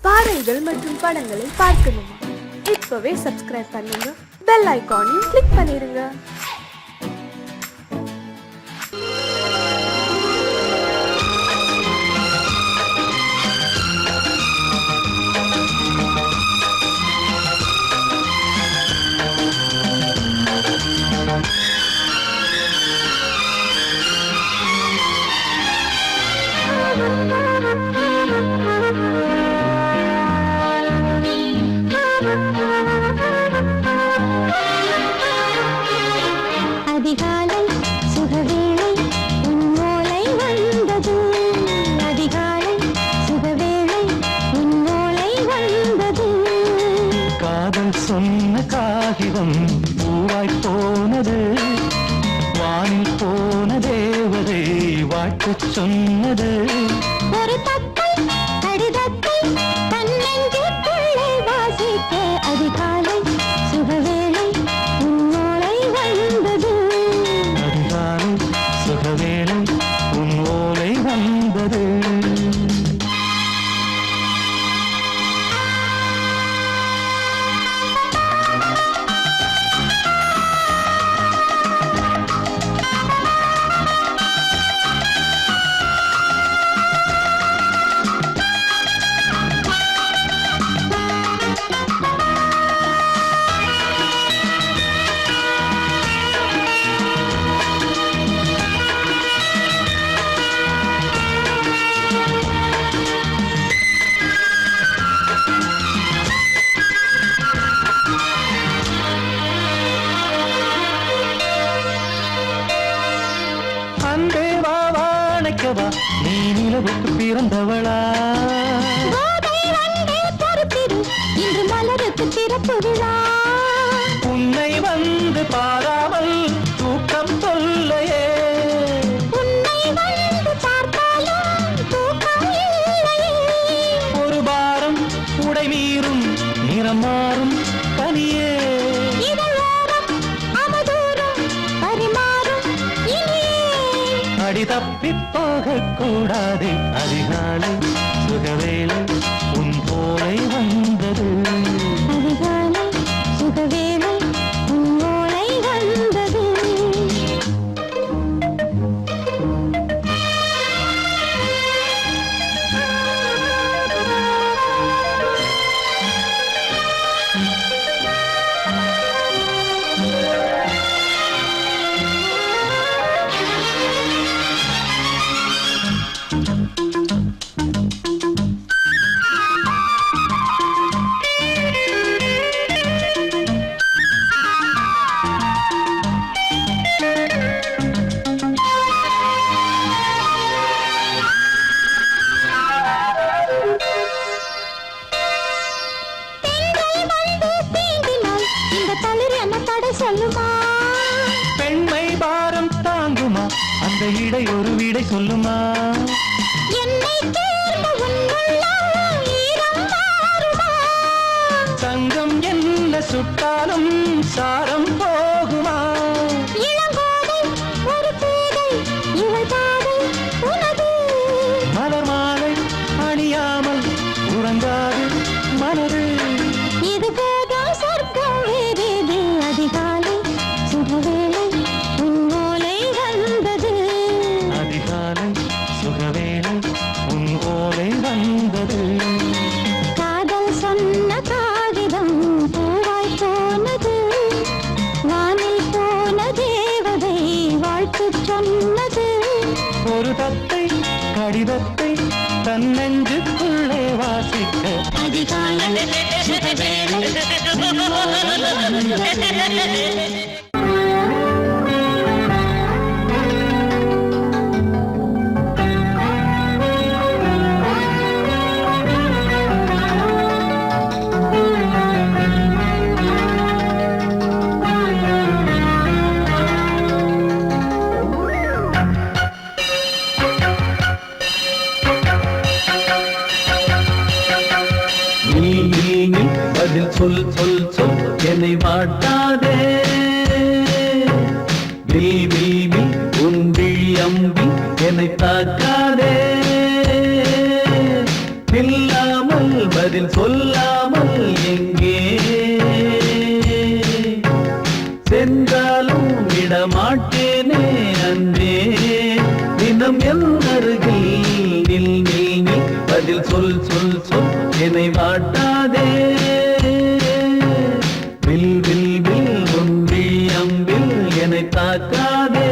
பாடல்கள் மற்றும் படங்களை பார்க்கணுமா? இப்பவே சப்ஸ்கிரைப் பண்ணுங்க, பெல் ஐகானையும் கிளிக் பண்ணிருங்க. அதிகாலை சுகவேளை உன்னோலை வந்தது, அதிகாலை சுகவேளை உன்னோலை வந்தது. காதல் சொன்ன காகிதம் பூவாய் போனது, வானில் போன தேவதை வாழ்த்து சொன்னது. ஒரு தத்தை கடிதத்தை தன்னெஞ்சுக்குள்ளே வாசிக்க, அதிகாலை சுகவேளை உன்னோலை வந்தது, அதிகாலை சுகவேளை உன் ஓலை வந்தது. அன்பே வா வாழைக்கவா, நீ நிலவுக்கு பிறந்தவளா? கோதை வந்தே பொறுத்திரு, இன்று மலருக்கு திறப்பு விழா. உன்னை வந்து பாராமல் தூக்கம் சொல்லையே, உன்னை வந்து பார்த்தாலும் தூக்கம் இல்லையே. ஒரு பாரம் உடை மீறும் நிறம் மாறும் தனியே. இதழோரம் அவதூறும் பரிமாறும் இனியே. அடி தப்பி போகக் கூடாது, அதிகாலை சுகவேளை உன் போலை வந்தது, அதிகாலை சுகவேளை உன்னோலை வந்தது. தென்றல் வந்து தீண்டினால் இந்த தளிர் என்ன தடை சொல்லுமா? பெண்மை பாரம் தாங்குமா, அந்த இடை ஒரு விடை சொல்லுமா? என்னை தேர்ந்த உன்னுள்ளம் ஈரம் மாறுமா? தங்கம் என்ன சுட்டாலும் சாரம் போகுமா? இளங்கோதை ஒரு பேதை, இவள் பாதை உனது. மலர் மாலை அணியாமல் உறங்காது மனது. இது போதும் சொர்க்கம் வேறேது, அதிகாலை சுகவேளை உன்னோலை வந்தது, அதிகாலை சுகவேளை உன் ஓலை வந்தது. காதல் சொன்ன காகிதம் பூவாய் போனது, வானில் போன தேவதை வாழ்த்து சொன்னது. ஒரு தத்தை கடிதத்தை தன்னெஞ்சுக்குள்ளே வாசிக்க, அதிகாலை சுகவேளை உன்னோலை வந்தது. பதில் சொல் சொல் சொல் என்னை வாட்டாதே. உன் விழி அம்பி என்னை தாக்காதே. இல்லாமல் பதில் சொல்லாமல் எங்கே சென்றாலும் விடமாட்டேனே அன்பே தினம் என் அருகில் நில் நில் நில் பதில் சொல் சொல் சொல் என்னை வாட்டாதே வில் வில் வில் ஒன்றி அம்பில் என்னை தாக்காதே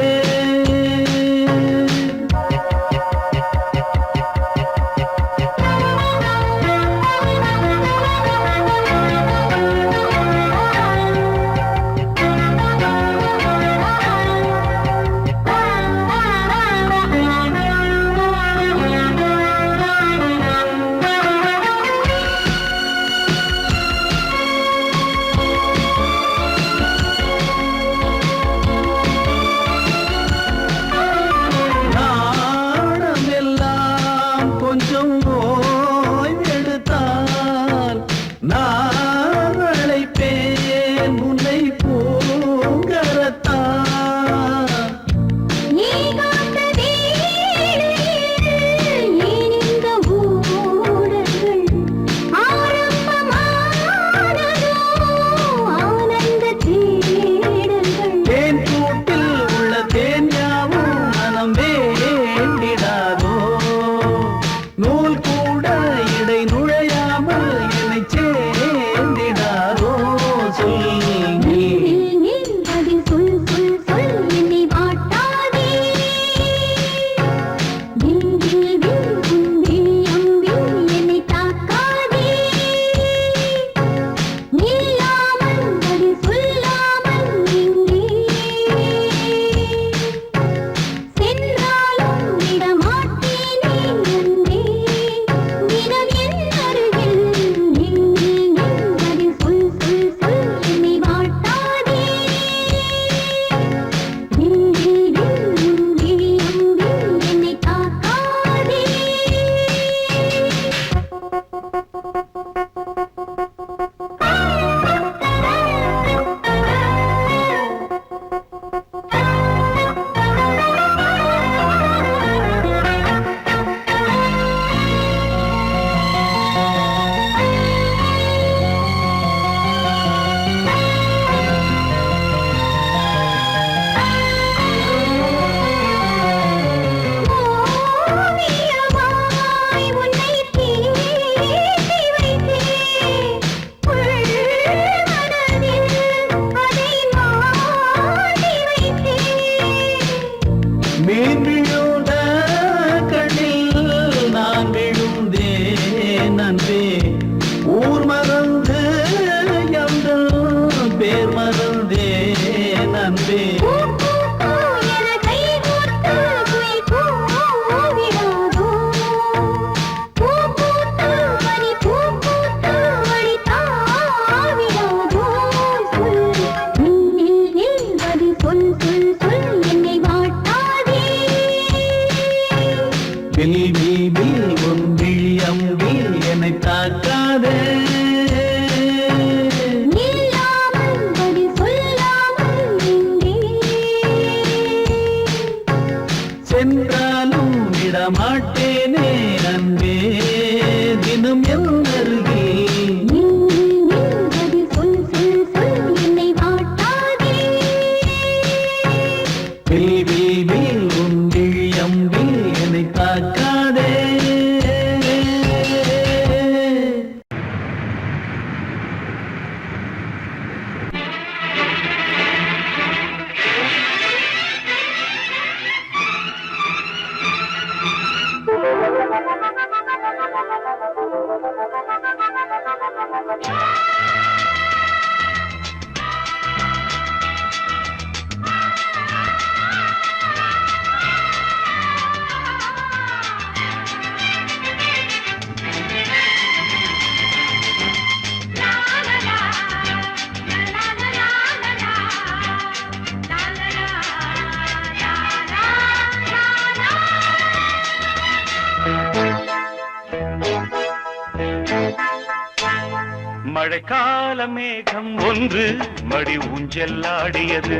மழைக்கால மேகம் ஒன்று மடி ஊஞ்செல்லாடியது.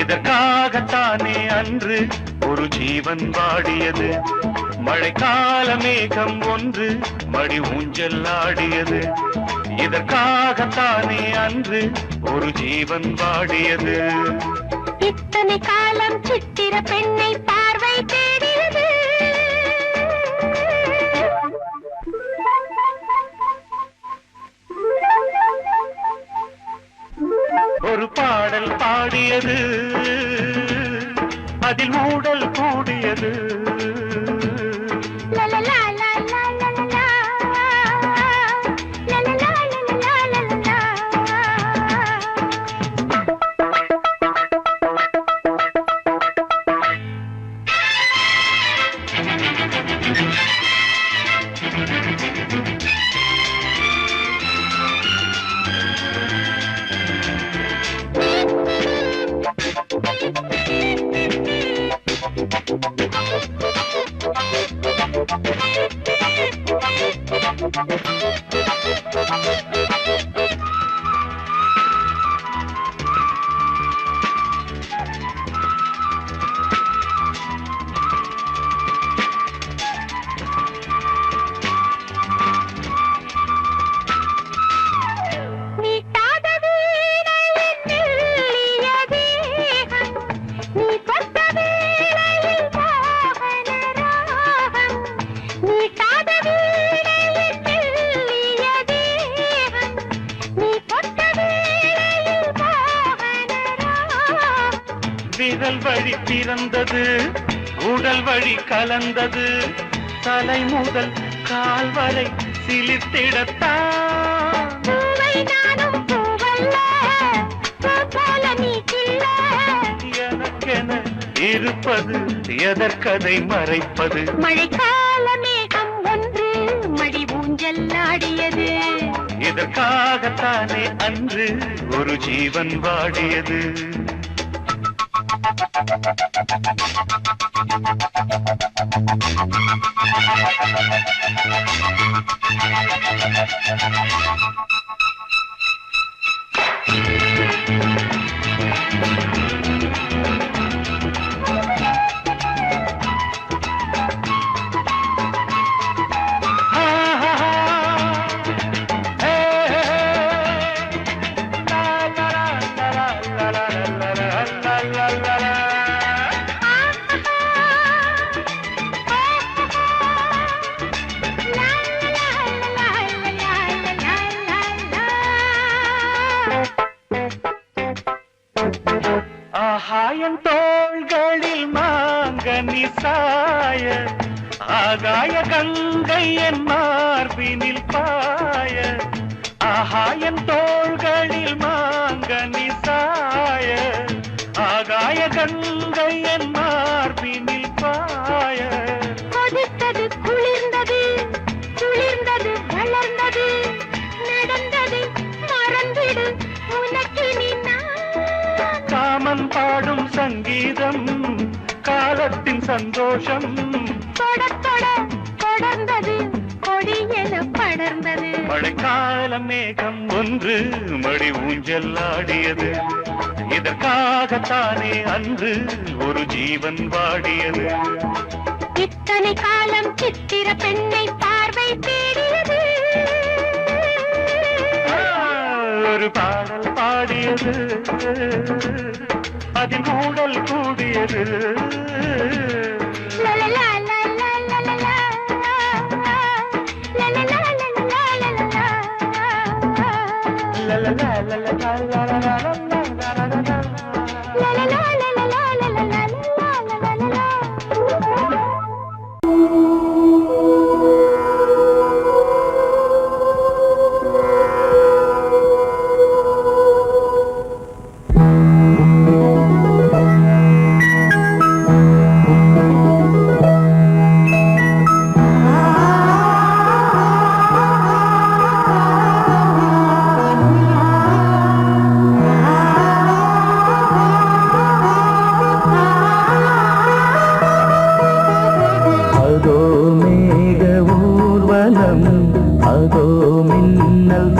இதற்காகத்தானே அன்று ஒரு ஜீவன் வாடியது. மழைக்கால மேகம் ஒன்று மடி ஊஞ்செல்லாடியது. இதற்காகத்தானே அன்று ஒரு ஜீவன் வாடியது. இத்தனை காலம் சித்திர பெண்ணை பார்வை தேடியது. ஒரு பாடல் பாடியது, அதில் ஊடல் கூடியது. லலலா லலலா லலலா, லலலா லலலா லலலா. நீட்டாத வீணையின் மெல்லிய தேகம், நீ தொட்ட வேளையில் மோகன ராகம். நீட்டாத வீணையின் மெல்லிய தேகம், நீ தொட்ட வேளையில் மோகன ராகம். விரல் வழி பிறந்தது, உடல் வழி கலந்தது. தலை முதல் கால் வரை சிலிர்த்திடத்தான். பூவை நானும் பூவல்ல, பூ போல நீ கில்ல. எனக்கென இருப்பது எதற்கதை மறைப்பது. மழைக்கால மேகம் ஒன்று மடி ஊஞ்சல்லாடியது. இதற்காகத்தானே அன்று ஒரு ஜீவன் வாடியது. ஆகாயன் தோள்களில் மாங்கனி சாய, ஆகாய கங்கை என் மார்பினில் பாய. ஆகாயன் தோள்களில் மாங்கனி சாய, ஆகாய கங்கை என் மார்பினில் பாய. கொதித்தது குளிர்ந்தது, குளிர்ந்தது வளர்ந்தது. நடந்தது மறந்திடு உனக்கு நீ நான். காமன் பாடும் சங்கீதம், காலத்தின் சந்தோஷம். தொட தொட தொடர்ந்தது, கொடியென படர்ந்தது. மழைக்கால மேகம் ஒன்று மடி ஊஞ்சல்லாடியது. இதற்காகத்தானே அன்று ஒரு ஜீவன் வாடியது. இத்தனை காலம் சித்திர பெண்ணை பார்வை தேடியது. ஒரு பாடல் பாடியது, அதில் ஊடல் கூடியது. லலலா லலலா லலலா, லலலா லலலா லலலா. லலலா லலலா லலலா லலலா. லலலா லலலா லலலா லலலா. அதோ மின்னல்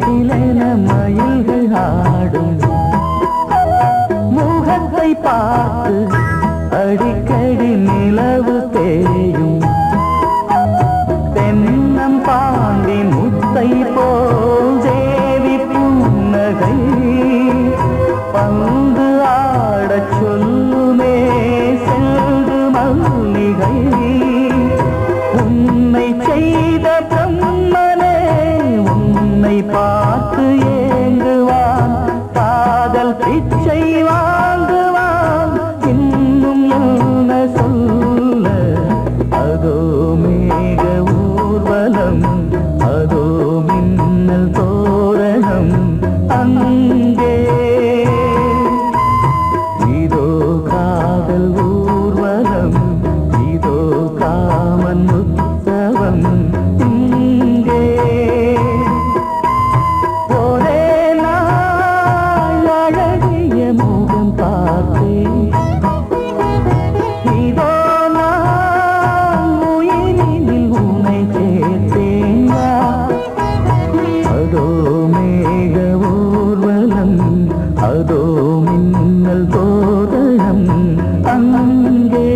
சிலென மயில்கள் ஆடும் முகத்தை பார்த்து அடிக்கடி நிலவு தேயும் தென்னம் பாண்டி முத்தை போல் தேவி புன்னகை பந்து ஆடச் சொல்லுமே செல்து மல்லிகை உன்னை செய்த பிரம்மனே உன்னை பார்த்து ஏங்குவான் காதல் பிச்சை வாங்குவான் இன்னும் என்ன சொல்ல அதோ மேக ஊர்வலம் அதோ மின்னல் தோரணம் அங்கே இதோ காதல் ஊர்வலம் இதோ காமன் உற்சவம் இங்கே ஒரே நாள் அழகிய முகம் பார்த்தேன் இதோ நான் உயிரினில் உன்னை சேர்த்தேன் அதோ மேக ஊர்வலம் அதோ மின்னல் தோரணம் அங்கே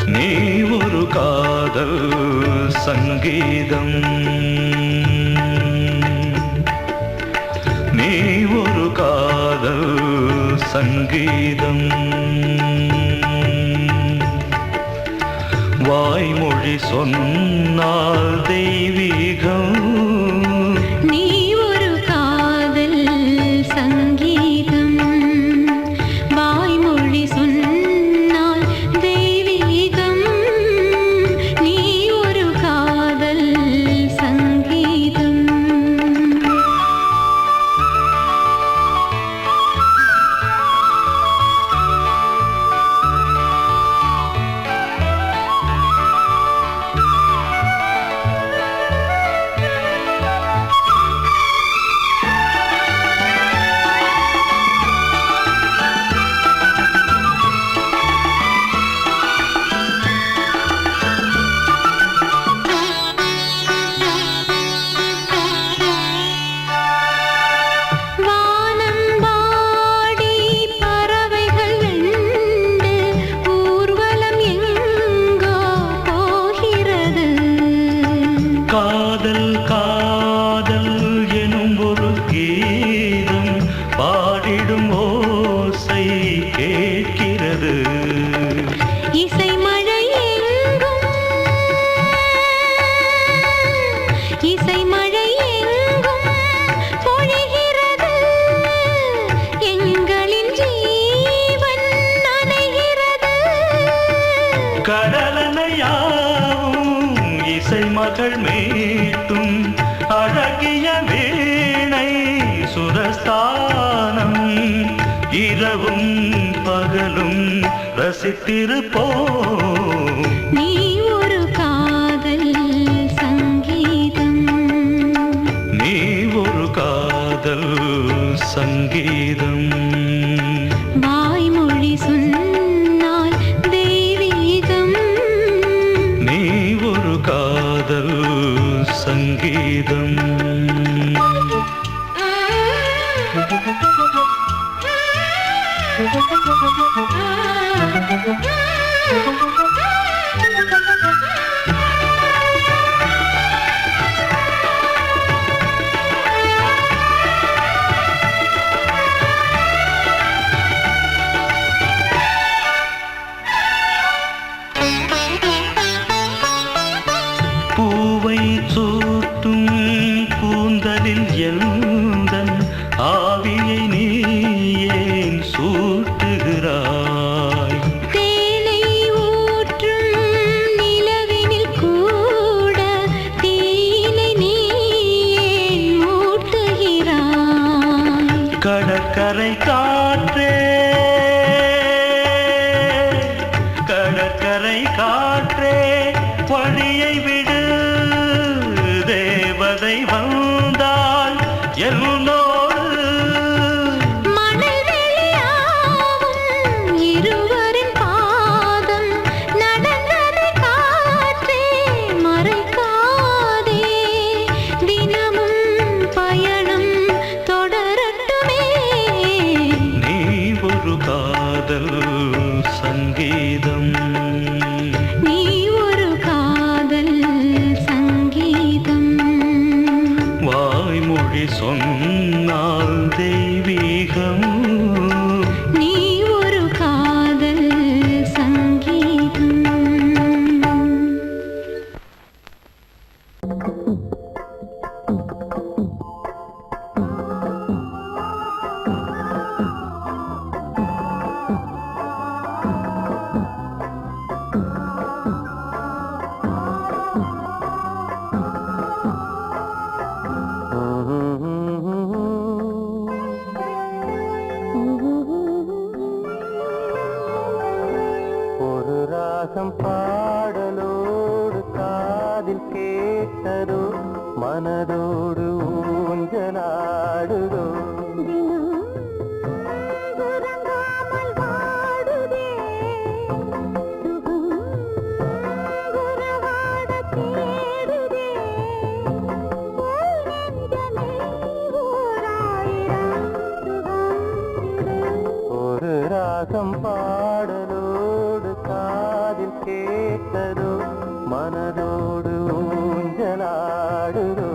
நீ ஒரு காதல் சங்கீதம் நீ ஒரு காதல் சங்கீதம் வாய்மொழி சொன்னால் தெய்வீகம் நீ ஒரு காதல் சங்கீதம் வாய்மொழி சொன்னால் தெய்வீகம் நீ ஒரு காதல் சங்கீதம் வானம்பாடி பறவைகள் வெண்டு ஊர்வலம் எங்கோ போகிறது காதல் காதல் எனும் ஒரு கீதம் பாடிடும் ஓசை கேட்கிறது இசை மழை எங்கும் இசை மழை எங்கும் பொழிகிறது எங்களின் ஜீவன் நனைகிறது கடலனையாவும் இசை மகள் மீட்டும் அழகிய வீணை சுரஸ்தானம் இரவும் பகலும் ரசித்திருப்போம் நீ ஒரு காதல் சங்கீதம் நீ ஒரு காதல் சங்கீதம் வாய்மொழி சொன்னால் தெய்வீகம் நீ ஒரு காதல் சங்கீதம் பூவை சூட்டும் கூந்தலில் எந்தன் ஆவியை நீ ஏன் சூட்டுகிறாய் தேனை ஊற்றும் நிலவினில் கூட கடற்கரை காற்றே கடற்கரை காற்றே வழியை விடு தேவதை வந்தால் என்னோடு மணல் வெளியாகும் இருவரின் பாதம் நடந்ததை காற்றே மறைக்காதே தினமும் பயணம் தொடரட்டுமே நீ ஒரு காதல் சங்கீதம் நீ ஒரு காதல் சங்கீதம் வாய்மொழி சொன்னால் தெய்வீகம் நீ ஒரு காதல் சங்கீதம் ஒரு ராகம் பாடலோடு காதில் கேட்டதோ மனதோடு ஊஞ்சலாடுதோ உறங்காமல் வாடுதே சுகம் உறவாடத் தேடுதே போல் நெஞ்சமே ஓராயிரம் சுகம் இது ஒரு ராகம் பாடலோடு காதில் கேட்டதோ மனதோடு ஊஞ்சலாடுதோ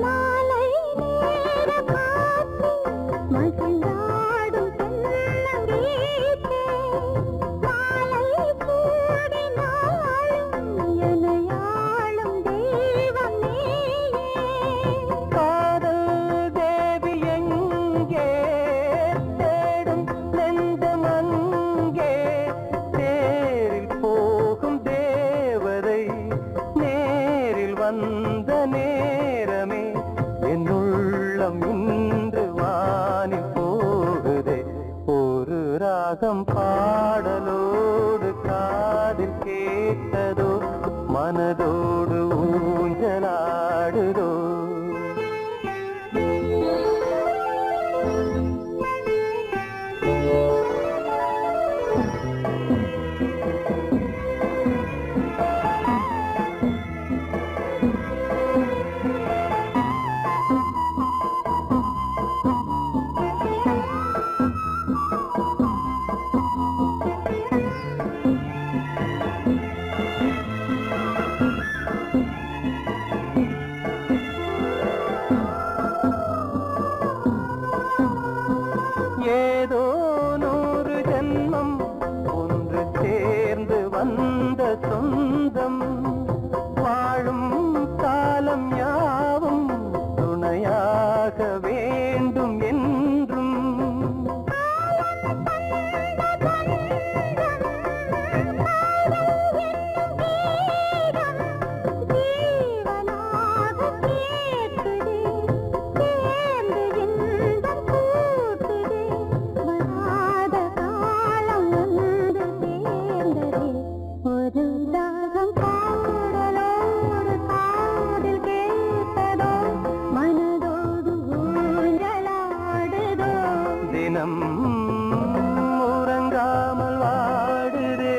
மாலை நேர காற்று மகிழ்ந்தாடும் தென்னங்கீற்றே மாலை சூடினாலும் எனையாளும் தெய்வம் நீயே காதல் தேவி எங்கே தேடும் நெஞ்சம் அங்கே தேரில் போகும் தேவதை நேரில் வந்த நேரமே என் உள்ளம் இன்று வானில் போகுதே ஒரு ராகம் பாடலோடு காதில் கேட்டதோ மனதோடு ஊஞ்சலாடுதோ ஏதோ 100 ஜென்மம் ஒன்று சேர்ந்து வந்த சொந்தம் வாழும் காலம் யாவும் துணையாக வேண்டும் என்றும் ஜீவனாக கேட்குதே சேர்ந்து இன்பம் கூட்டுதே வராத காலம் ஒன்று சேர்ந்ததே ஒரு தாகம் பாடலோடு காதில் கேட்டதோ மனதோடு ஊஞ்சலாடுதோ தினம் உறங்காமல் வாடுதே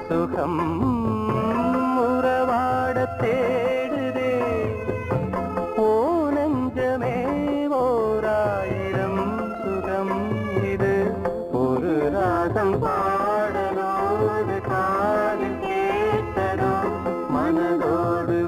சுகம் உறவாட தேடுதே ஓ நெஞ்சமே ஓராயிரம் சுகம் இது ஒரு ராகம் பாடலோடு காதில் கேட்டதோ மனதோடு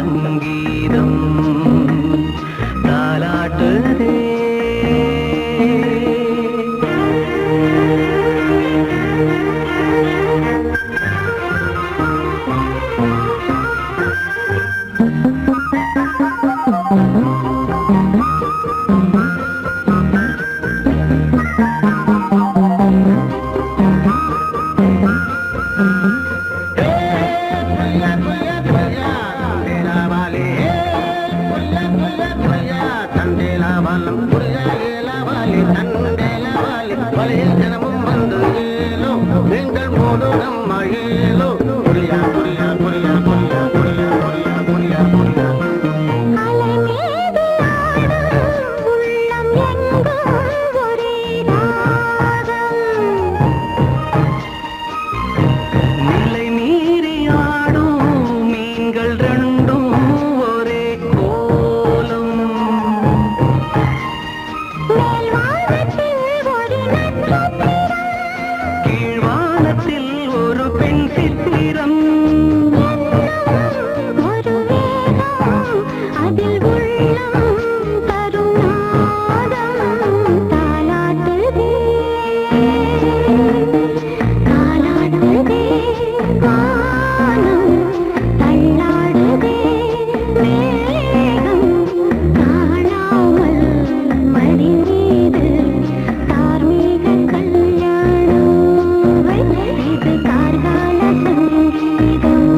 சங்கீதம் தாலாட்டுதே. நிலை மீறி ஆடும் மீன்கள் ரெண்டும் ஒரே கோலம். கீழ்வானத்தில் ஒரு பெண் சித்திரம். அதில் உள்ளம் தரும் நாதம் தாலாட்டுதே தாலாட்டுதே வானம் தள்ளாடுதே மேகம் காணாமல் மடி மீது தார்மீக கல்யாணம் இது கார்கால சங்கீதம்.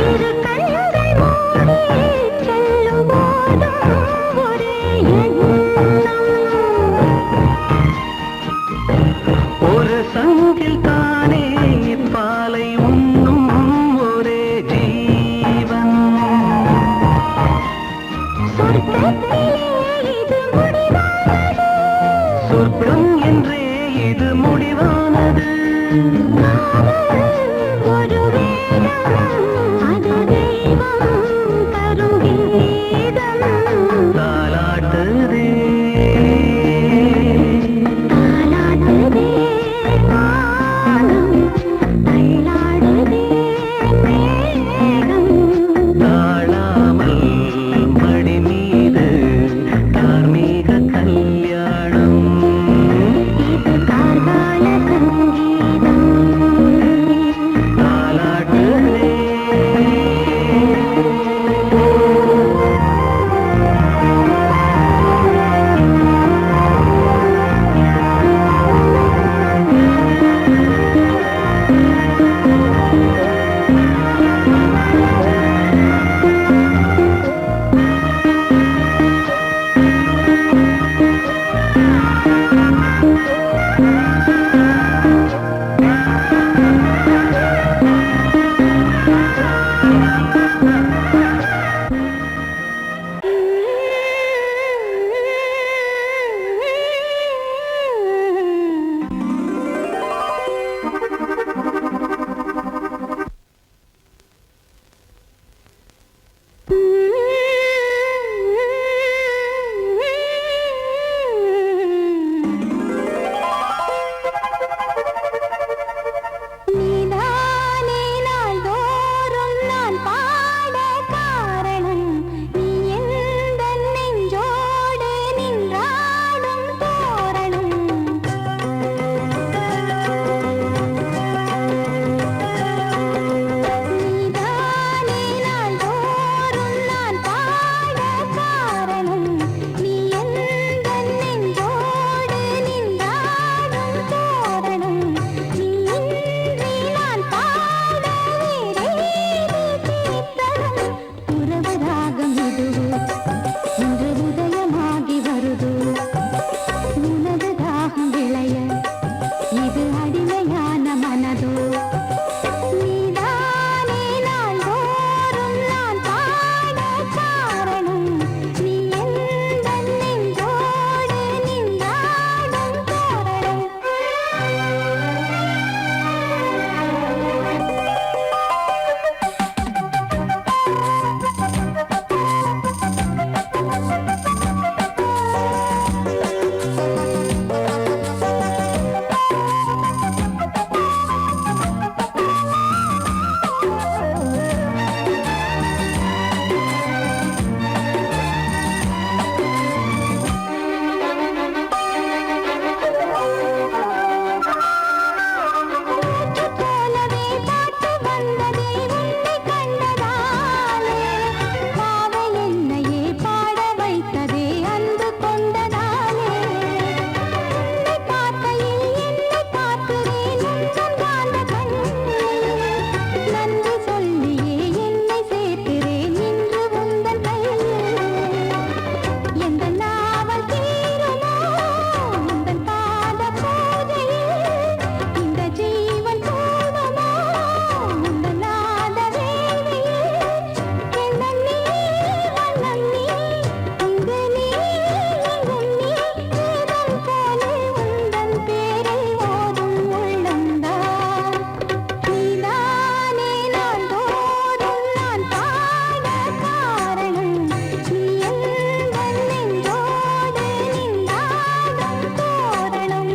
இரு கண்கள் மூடி செல்லும் போதும் ஒரே எண்ணம். ஒரு சங்கில் தானே பாலை உண்ணும் ஒரே ஜீவன். சொர்க்கத்திலே இது முடிவானது. சொர்க்கம் என்றே இது முடிவானது. ஒரு வேதம் அது தெய்வம் தரும் கீதம் தாலாட்டுதே தாலாட்டுதே வானம் தள்ளாடுதே மேகம் தாழாமல் மடி மீது தார்மீக கல்யாணம். இது கார்கால சங்கீதம் தாலாட்டுதே அடிமையான மனதோ நீதானே நாள்தோறும் நான் பாட காரணம் நீ எந்தன் நெஞ்சோடு நின்றாடும் தோரணம் போலவே பாட்டு வந்ததே உன்னை கண்டதாலே பாவை என்னையே பாட வைத்ததே அன்பு கொண்டதாலே உன்னை பார்க்கையில் என்னை பார்க்கிறேன் உந்தன் காந்த கண்ணில் நன்றி சொல்லியே என்னை சேர்க்கிறேன் இன்று உந்தன் கையில் எந்த நாவல் தீருமோ உந்தன் பாத பூஜையில் இந்த ஜீவன் போதுமோ உந்தன் நாத வேள்வியில் எண்ணம் நீ வண்ணம் நீ இங்கு நீ எங்கும் நீ வேதம் போலே உந்தன் பேரை ஓதும் உள்ளம்தான் நீதானே நாள்தோறும் நான் பாட காரணம் நீ எந்தன் நெஞ்சோடு நின்றாடும் தோரணம்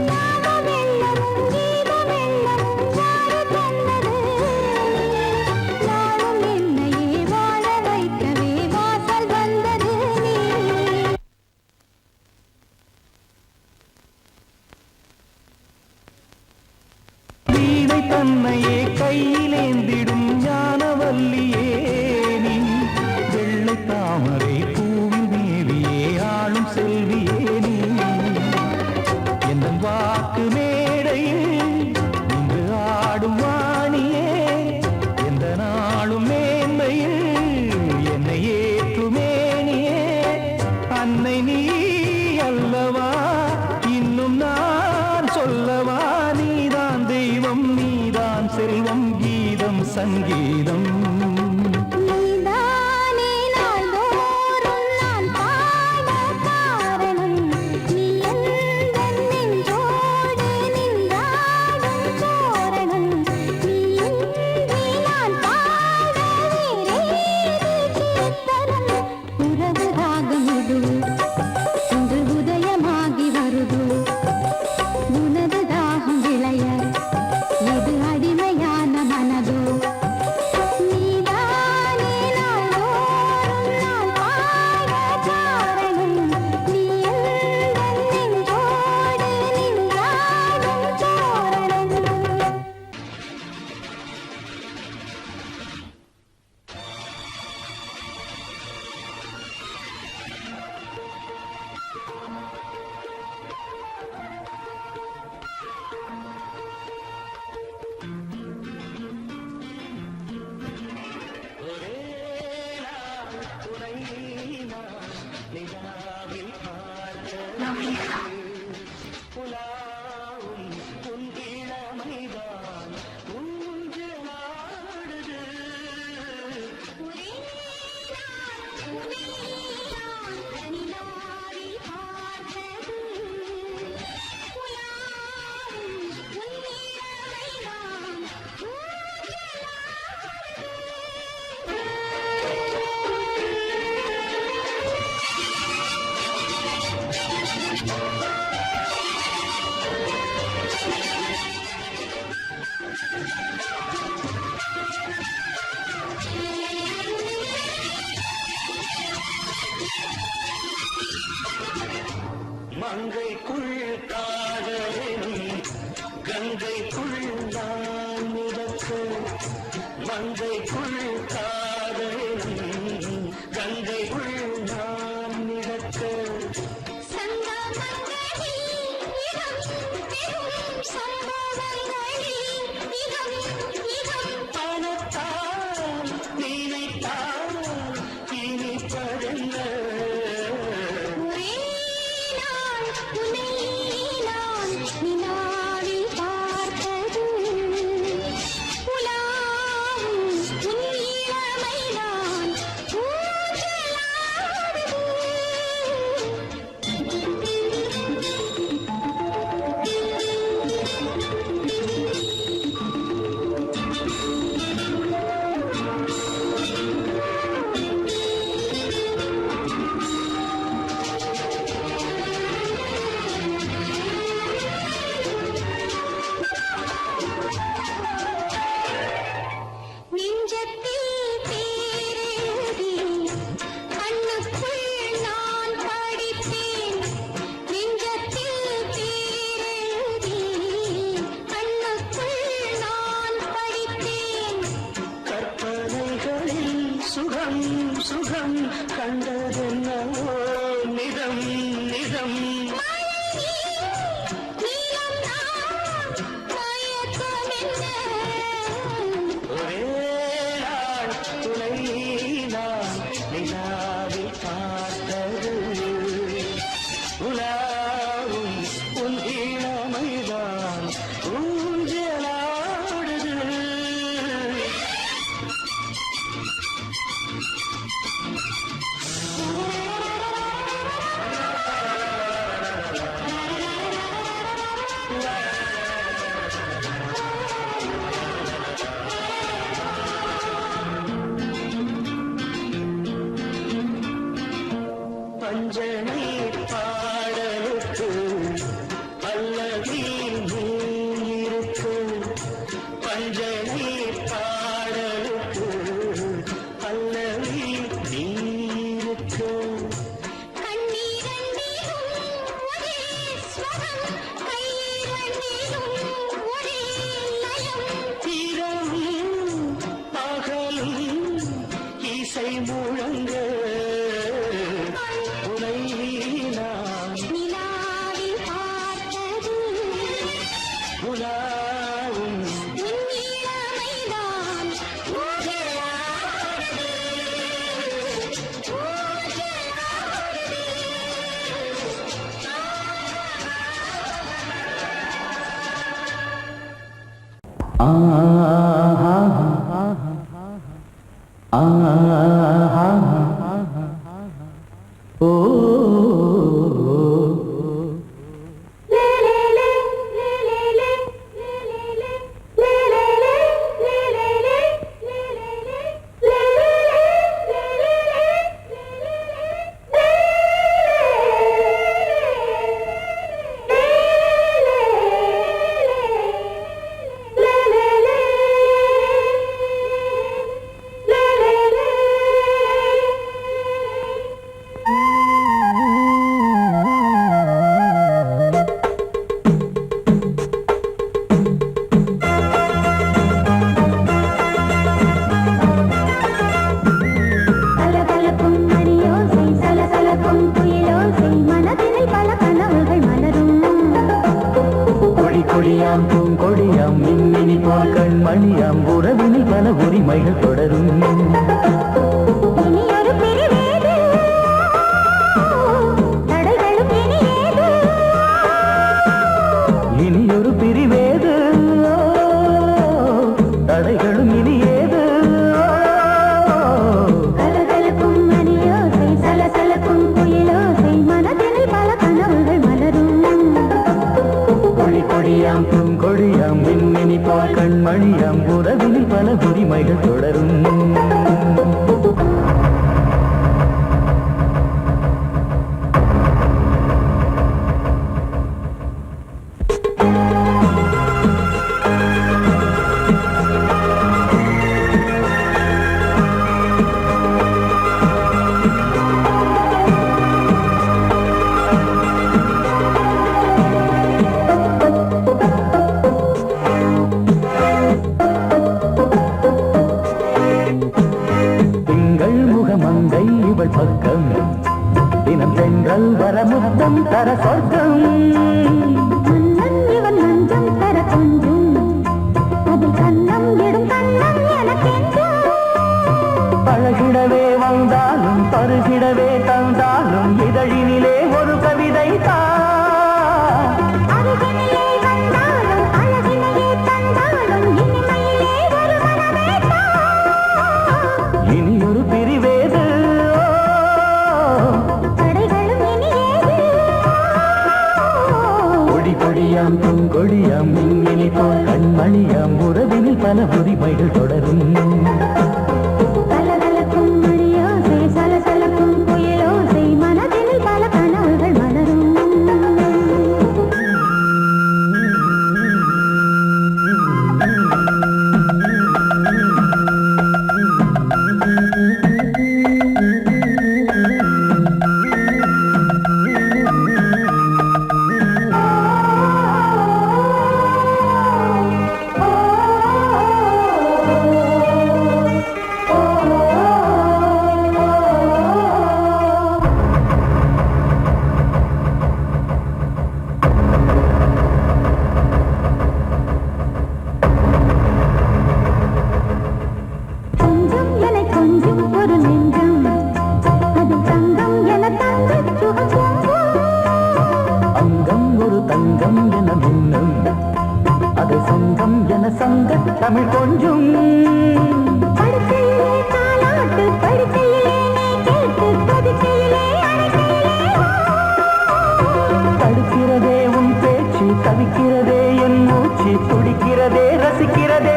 ஞானமெல்லமும் கீதமெல்லமும் யாரு தந்தது நாளும் என்னையே வாழ வைக்கவே வாசல் வந்தது நீ வீணை தன்னையே கையிலேந்திடும் ஞானவல்லியே நீ வெள்ளை தாமரை பூவில் மேவியே ஆளும் செல்வியே நீ எந்த வாக்கு மேடையில் இன்று ஆடும் வாணியே எந்த நாளும் மேன்மையில் என்னை ஏற்றுமேனியே அன்னை நீ அல்லவா இன்னும் நான் சொல்லவா நீதான் தெய்வம் நீதான் செல்வம் கீதம் சங்கீதம் நீதானே நாள்தோறும் நான் பாட காரணம் நீ எந்தன் நெஞ்சோடு நின்றாடும் தோரணம் நீ இன்றி நான் பாட வேறேது கீர்த்தனம் உறவு ராகம் இது இன்று உதயமாகி வருது உனது தாகம் விளைய இது அடிமையான மனதோ நீதானே நாள்தோறும் நான் பாட காரணம் நீ எந்தன் நெஞ்சோடு நின்றாடும் தோரணம் Thank you. மங்கைக்குள் காதலினும் கங்கைக்குள் நான் மிதக்க மங்கைக்குள் காதலினும் கங்கைக்குள் நான் மிதக்க பணத்தால் நினைத்தால் இனிப்பதென்ன சுகம் சுகம் கண்டதென்னவோ நிதம் நிதம் ஒரே நாள் துணை நான் நிலாவில் பார்த்தது உலாவும் உன் இளமைதான் ஊஞ்சலாடுது பஞ்சனை பாடலுக்கு பல்லவி நீருக்கு பஞ்சனை பாடலுக்கு பல்லவி நீருக்கு இரவும் பகலும் இசை முழங்க உனை நான் உலாவும் Le சொர்க்கம் தினம் சென்றல் வரமுத்தம் தர சொர்க்கம் மன்னன் இவன் நஞ்சம் தர கொஞ்சும் அதில் கண்ணம் இடும் கண்ணம் எனக்கென்றும் பழகிடவே வந்தாலும் பருகிடவே தந்தாலும் இதழினிலே ஒரு கவிதை அருகினிலே வந்தாலும் அழகினையே தந்தாலும் இனிமையிலே ஒரு மனமே இனியொரு பிரிவேது தடைகளும் இனியேது கொடி கொடியாம் பூங்கொடியாம் மின்மினி போல் கண்மணியாம் உறவினில் பல உரிமைகள் தொடரும் கலகலக்கும் மணியோசை சலசலக்கும் புயலோசை மனதினில் பல கனவுகள் மலரும் கொஞ்சம் என கொஞ்சம் ஒரு நெஞ்சம் அது தங்கம் என தங்கச் சுகம் அங்கம் ஒரு தங்கம் என மின்னும் அது சங்கம் என சங்க தமிழ் கொஞ்சும் படுக்கையிலே தாலாட்டு படுக்கையிலே நீ கேட்டு படுக்கையிலே அழைக்கையிலே தடுக்கிறதே உன் பேச்சு தவிக்கிறதே என் மூச்சு துடிக்கிறதே ரசிக்கிறதே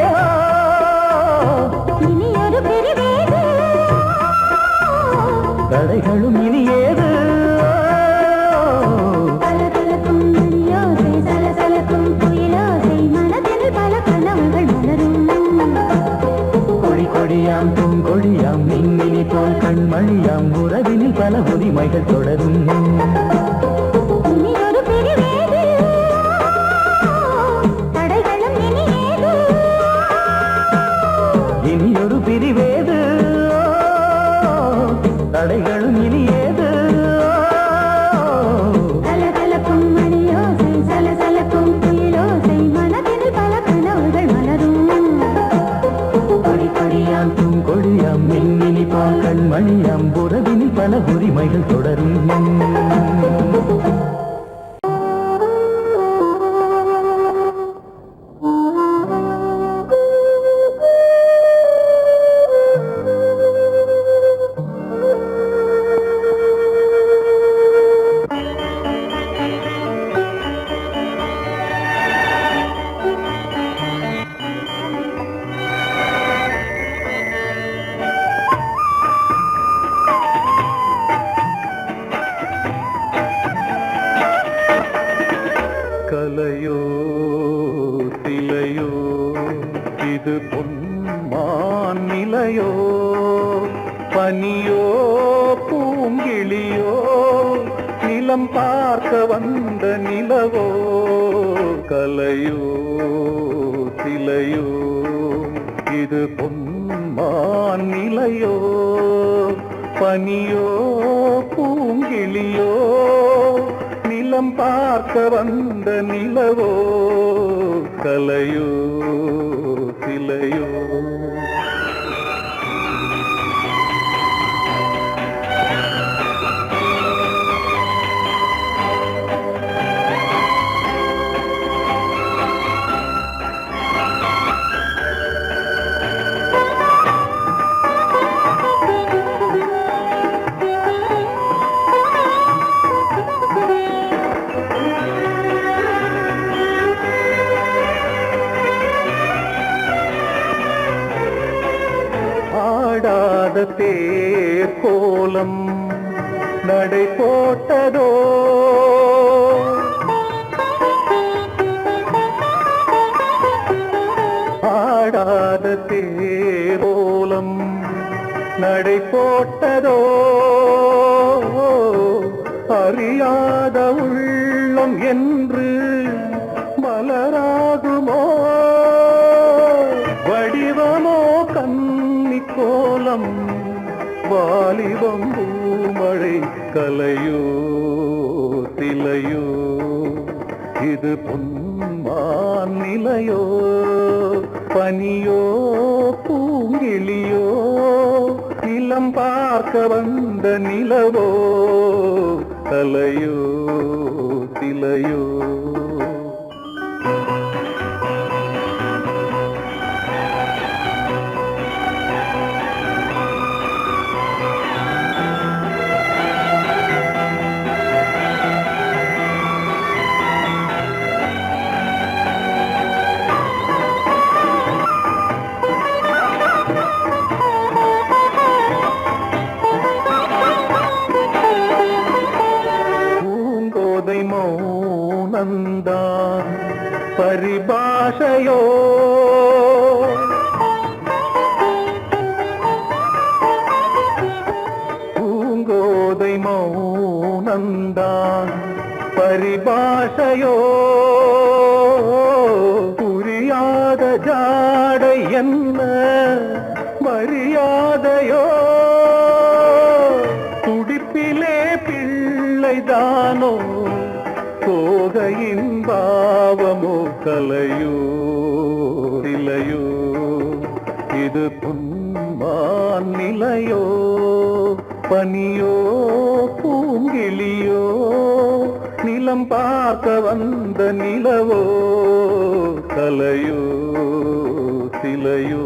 இனி ஒரு பிரிவேது தடைகளும் இனி ஏது கலகலக்கும் மணியோசை சலசலக்கும் புயலோசை மனதில் பல கனவுகள் மலரும் கொடி கொடியாம் பூங்கொடியாம் மின்மினி போல் கண்மணியாம் உறவினில் பல உரிமைகள் தொடரும் இனி ஒரு பிரிவேது தடைகளும் இனியேது இனியொரு பிரிவேது தடைகளும் இனி ஏது கலகலக்கும் மணியோசை சலசலக்கும் புயலோசை மனதில் பல கனவுகள் மலரும் கொடி கொடியாம் பூங்கொடியாம் மின்மினி போல் கண்மணியாம் உறவினில் பல உரிமைகள் தொடரும் கலையோ சிலையோ இது பொன்மான் நிலையோ பனியோ பூங்கிளியோ நிலம் பார்க்க வந்த நிலவோ கலையோ சிலையோ இது பொன்மான் நிலையோ பனியோ பூங்கிளியோ நிலம் பார்க்க வந்த நிலவோ கலையோ சிலையோ ஆடாத தேர் கோலம் நடை போட்டதோ ஆடாத தேர் கோலம் நடை போட்டதோ அறியாத உள்ளம் என்று மலராகுமோ வடிவமோ கன்னி கோலம் வாலிபம் பூமழை கலையோ திலையோ இது பொன்மான் நிலையோ பனியோ பூங்கிளியோ நிலம் பார்க்க வந்த நிலவோ கலையோ திலையோ மௌனந்தான் பரிபாஷையோ பூங்கோதை மௌனந்தான் பரிபாஷையோ புரியாத ஜாடை என்ன மரியாதையோ துடிப்பிலே பிள்ளைதானோ சோகையின் பாவமோ கலையோ இலையோ இது பொன்மான் நிலையோ பனியோ பூங்கிளியோ நிலம் பார்க்க வந்த நிலவோ கலையோ சிலையோ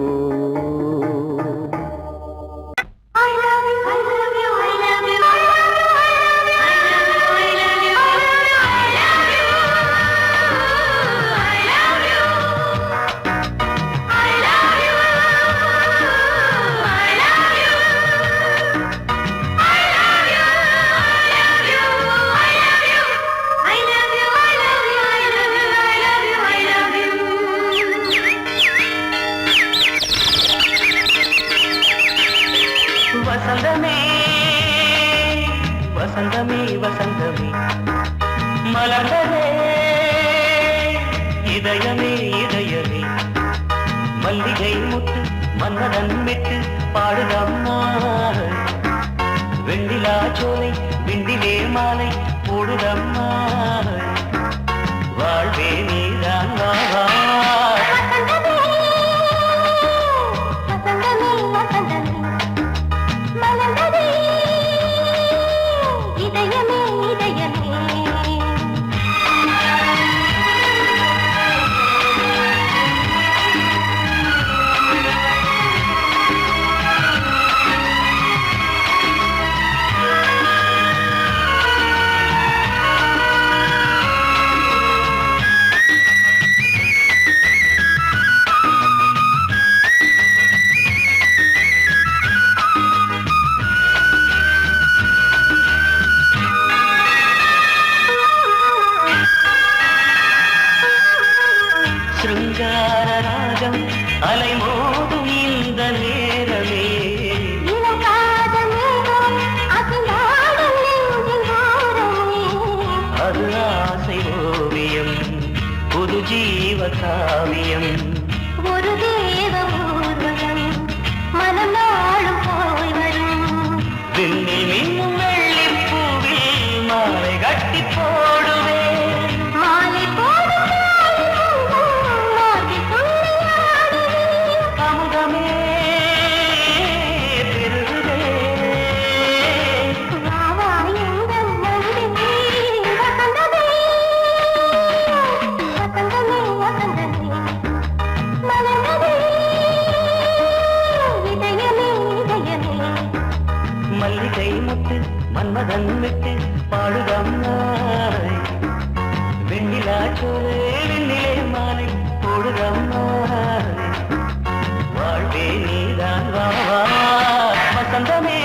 வசந்தமே வசந்தமே வசந்தமே மலர்ந்ததே இதயமே இதயமே மல்லிகை முத்து மன்னதன் விட்டு பாடுதம்மா வெண்ணிலா சோலை விண்டிலே மாலை போடுதம்மா வாழ்வே நீதான் வா சிருங்காரராகம் அலைமோதும் இந்த நேரமே அது ஆசை ஓவியம் புது ஜீவ காவியம் ஒரு தேவ ஊர்வலம் மனம் நாளும் போய் வரும் விண்ணில் மின்னும் வெள்ளி பூவில் மாலை கட்டி போடுவேன் மாலை போடும் அமுதமே பெருகுதே மல்லிகை முத்து மன்மதன் விட்டு பாடுதம்மாய் வெண்ணிலா சோலை வெண்ணிலே மாலை போடுதம்மாய் வாழ்வே நீதான் வா வசந்தமே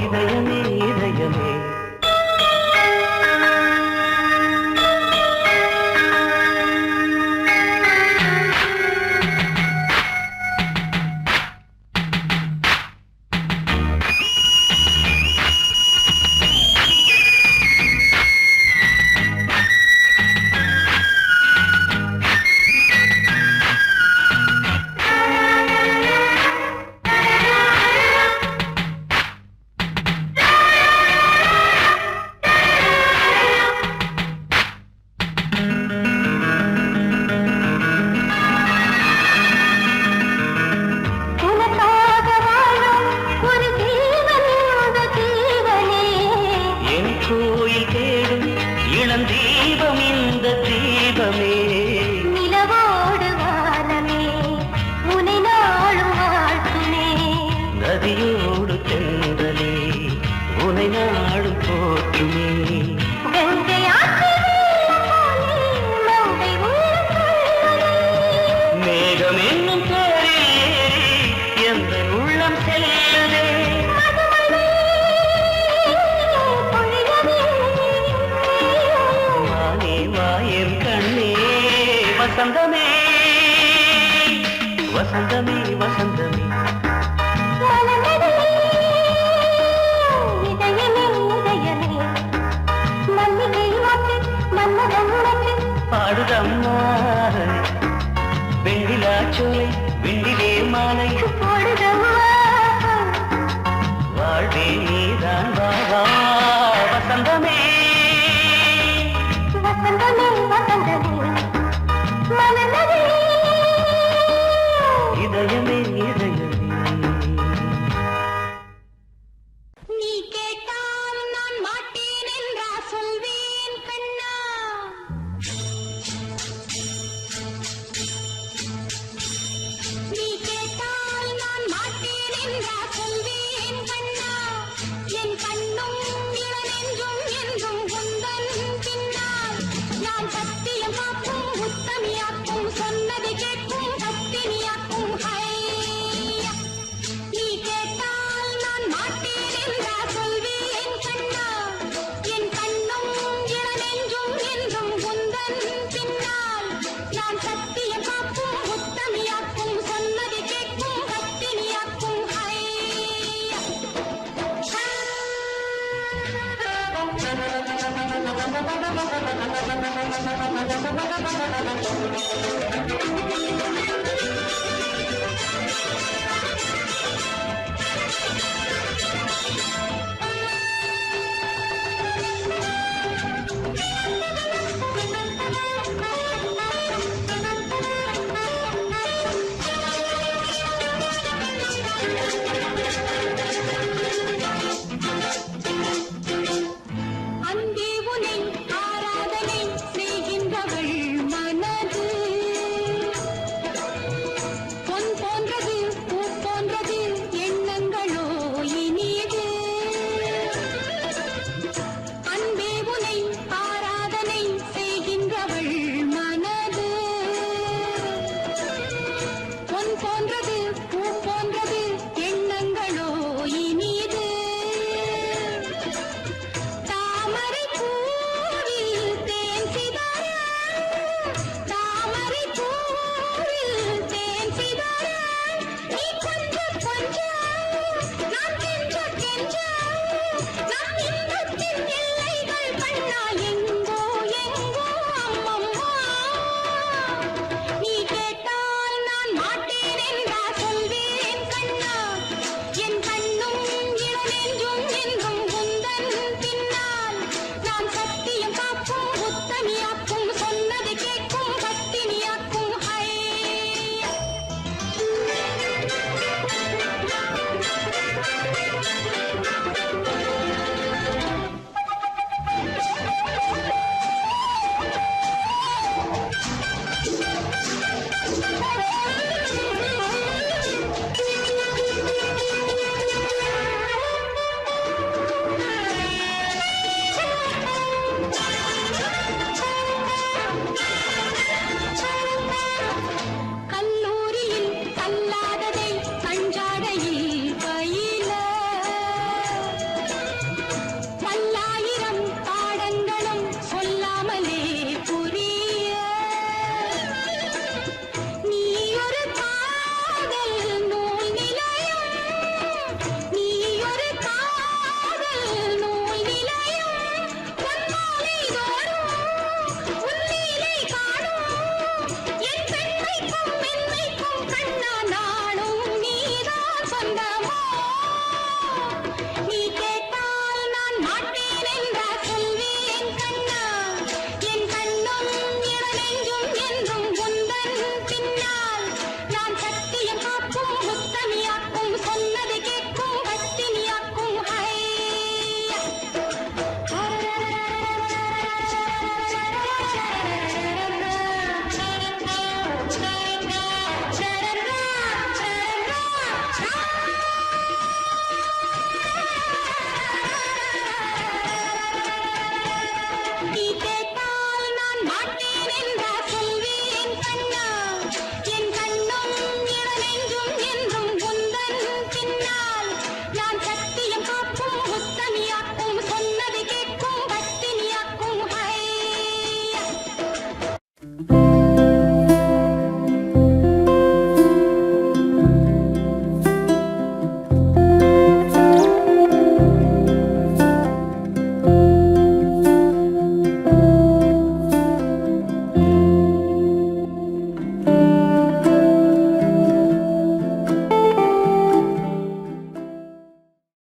இதயமே இதயமே மலர்ச்சோலை விண்ணிலே மாலை போடுதம்மா வாழ்வே நீதான் வா வா வசந்தமே வசந்தமே வசந்தமே மனதே இதயமே இதயமே நீ கேட்டால் நான் மாட்டேன் என்றா சொல்வேன் கண்ணா நீ கேட்டால் நான் மாட்டேன் என்றா சொல்வேன் கண்ணா என் கண்ணும் இளநெஞ்சும் என்றும் உந்தன் பின்னால் நான் சத்தியம் காக்கும் உத்தமியாக்கும் சொன்னதை கேட்கும் கத்தினியாக்கும் ஹையா நீ கேட்டால் நான் மாட்டேன் என்றா சொல்வேன் கண்ணா என் கண்ணும் இளநெஞ்சும் என்றும் உந்தன் பின்னால் நான் சத்தியம் காக்கும் உத்தமியாக்கும் சொன்னதை கேட்கும் கத்தினியாக்கும் ஹையா அன்பே உனை ஆராதனை செய்கின்றவள் மனது பொன் போன்றது பூ போன்றது எண்ணங்களோ இனியது அன்பே உனை ஆராதனை செய்கின்றவள் மனது பொன் போன்றது பூ போன்றது எண்ணங்களோ இனியது தாமரை பூவில் தேன் சிதற தாமரை பூவில் தேன் சிதற நீ கொஞ்சம் கொஞ்சம் நான் கெஞ்ச கெஞ்ச நான் இன்பத்தின் எல்லைகள் கண்ணா எங்கோ எங்கோ அம்மம்மா நீ கேட்டால் நான் மாட்டேன் என்றா சொல்வேன் கண்ணா